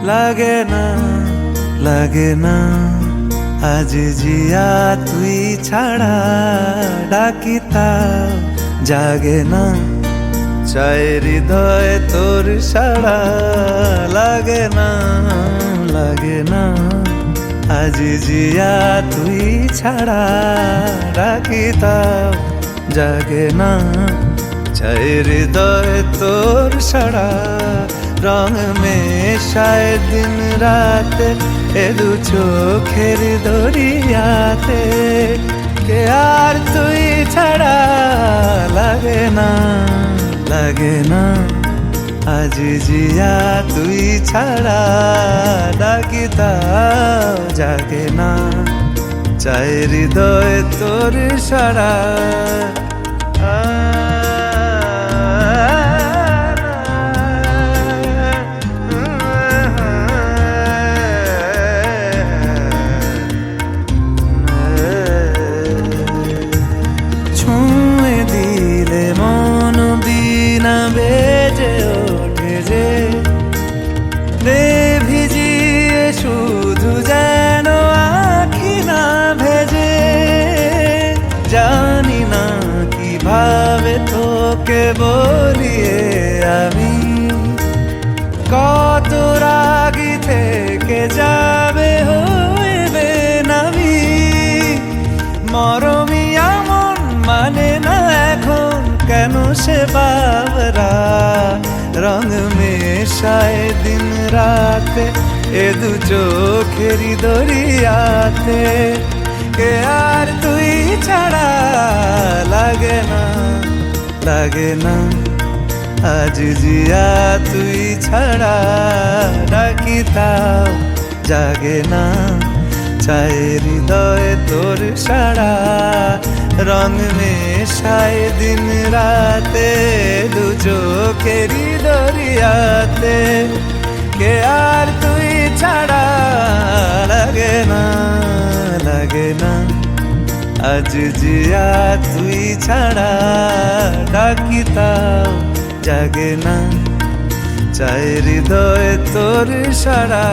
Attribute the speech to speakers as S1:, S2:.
S1: লাগে না লাগে না আজ জিয়া তুই ছাড়া ডাকি তাও জাগে না চায় হৃদয় তোর সাড়া লাগে না লাগে না আজ জিয়া তুই ছাড়া ডাকি তাও জাগে না চায় হৃদয় তোর সাড়া রং মেশায় দিন রাত এ দু চোখের দরিয়াতে কে আর তুই ছাড়া লাগে না লাগে না আজ জিয়া তুই ছাড়া ডাকি তাও জাগে না চায় হৃদয় তোর সাড়া বেজে ওঠে যে ভিজিয়ে শুধু যেন আখি না ভেজে জানি না কিভাবে তোকে বলিয়ে আমি কত রাগি থেকে যাবে হইবে নামি মরমি এমন মানে না এখন কেন সে বাবরা রং মেশায় দিন রাতে এ দু চোখেরি দরিয়াতে কে আর তুই ছাড়া লাগে না লাগে না আজ জিয়া তুই ছাড়া ডাকি তাও জাগে না চায় হৃদয় তোর সাড়া রং মেশায় দিন রাতে দু চোখেরি দরিয়াতে কে আর তুই ছাড়া লাগে না লাগে না আজ জিয়া তুই ছাড়া ডাকি তাও জাগে না চায় হৃদয় তোর সাড়া